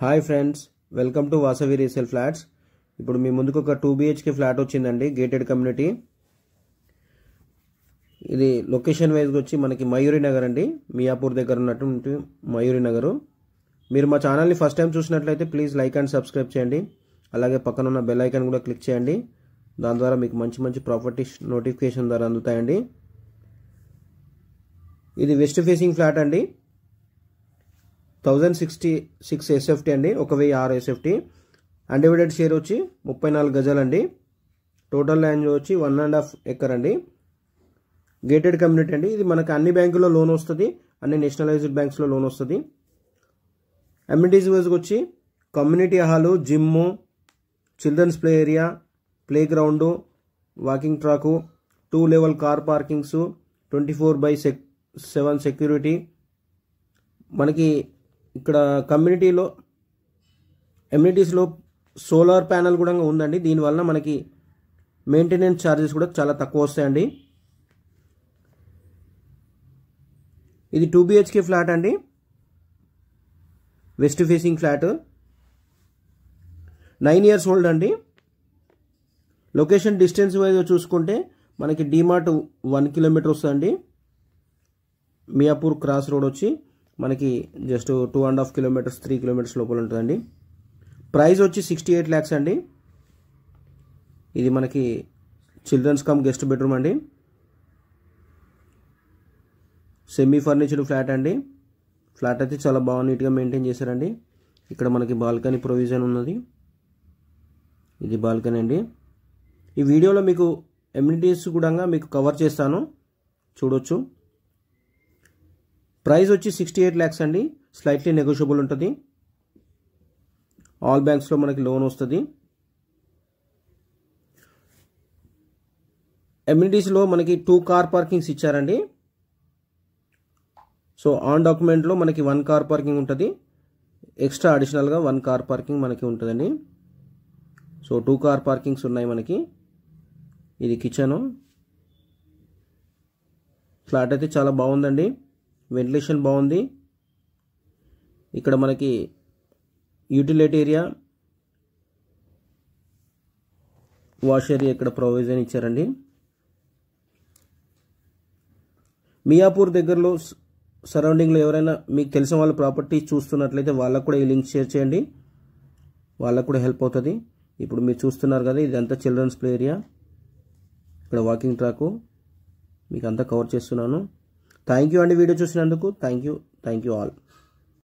Hi friends, welcome to Vasavi resale flats. ఇప్పుడు మీ ముందుకు ఒక 2 BHK ఫ్లాట్ వచ్చిందండి, గేటెడ్ కమ్యూనిటీ. ఇది లొకేషన్ వైజ్గా వచ్చి మనకి మయూరి నగర్ అండి, మియాపూర్ దగ్గర ఉన్నటువంటి మయూరి నగరు. మీరు మా ఛానల్ని ఫస్ట్ టైం చూసినట్లయితే ప్లీజ్ లైక్ అండ్ సబ్స్క్రైబ్ చేయండి. అలాగే పక్కన ఉన్న బెల్ ఐకాన్ కూడా క్లిక్ చేయండి. దాని ద్వారా మీకు మంచి మంచి ప్రాపర్టీస్ నోటిఫికేషన్ ద్వారా అందుతాయండి. ఇది వెస్ట్ ఫేసింగ్ ఫ్లాట్ అండి, 1066 SFT అండి, 1006 SFT. అన్డివైడెడ్ షేర్ వచ్చి 34 గజాలండి. టోటల్ ల్యాండ్ వచ్చి 1.5 ఎకర్ అండి. గేటెడ్ కమ్యూనిటీ అండి. ఇది మనకి అన్ని బ్యాంకుల్లో లోన్ వస్తుంది, అన్ని నేషనలైజ్డ్ బ్యాంక్స్లో లోన్ వస్తుంది. అమ్యూనిటీస్ వైజ్గా వచ్చి community hall, gym, children's play area, playground, walking track, 2 level car parkings, 24/7 security. మనకి ఇక్కడ అమ్యూనిటీస్లో సోలార్ ప్యానల్ కూడా ఉందండి. దీనివల్ల మనకి మెయింటెనెన్స్ ఛార్జెస్ కూడా చాలా తక్కువ వస్తాయండి. ఇది 2 BHK ఫ్లాట్ అండి, west facing flat, 9 years old అండి. లొకేషన్ డిస్టెన్స్ వైజ్ చూసుకుంటే మనకి డిమార్ట్ 1 kilometer వస్తుందండి. మియాపూర్ క్రాస్ రోడ్ వచ్చి మనకి జస్ట్ 2.5 kilometers 3 kilometers లోపల ఉంటుందండి. ప్రైస్ వచ్చి 68 lakhs అండి. ఇది మనకి చిల్డ్రన్స్ కమ్ గెస్ట్ బెడ్రూమ్ అండి. సెమీ ఫర్నిచర్డ్ ఫ్లాట్ అండి. ఫ్లాట్ అయితే చాలా బాగా నీట్గా మెయింటైన్ చేశారండి. ఇక్కడ మనకి బాల్కనీ ప్రొవిజన్ ఉన్నది. ఇది బాల్కనీ అండి. ఈ వీడియోలో మీకు అమ్యూనిటీస్ కూడా మీకు కవర్ చేస్తాను, చూడొచ్చు. ప్రైస్ వచ్చి 68 lakhs అండి. స్లైట్లీ నెగోషియబుల్ ఉంటుంది. ఆల్ బ్యాంక్స్లో మనకి లోన్ వస్తుంది. అమ్యూనిటీస్లో మనకి 2 కార్ పార్కింగ్స్ ఇచ్చారండి. సో ఆన్ డాక్యుమెంట్లో మనకి 1 కార్ పార్కింగ్ ఉంటుంది. ఎక్స్ట్రా అడిషనల్గా 1 కార్ పార్కింగ్ మనకి ఉంటుందండి. సో 2 కార్ పార్కింగ్స్ ఉన్నాయి మనకి. ఇది కిచెను. ఫ్లాట్ అయితే చాలా బాగుందండి, వెంటిలేషన్ బాగుంది. ఇక్కడ మనకి యూటిలిటీ ఏరియా, వాష్ ఏరియా ఇక్కడ ప్రొవిజన్ ఇచ్చారండి. మియాపూర్ దగ్గరలో సరౌండింగ్లో ఎవరైనా మీకు తెలిసిన వాళ్ళ ప్రాపర్టీస్ చూస్తున్నట్లయితే వాళ్ళకు కూడా ఈ లింక్ షేర్ చేయండి, వాళ్ళకు కూడా హెల్ప్ అవుతుంది. ఇప్పుడు మీరు చూస్తున్నారు కదా, ఇదంతా చిల్డ్రన్స్ ప్లే ఏరియా, ఇక్కడ వాకింగ్ ట్రాకు, మీకు అంతా కవర్ చేస్తున్నాను. థ్యాంక్ యూ అండి వీడియో చూసినందుకు. Thank you all.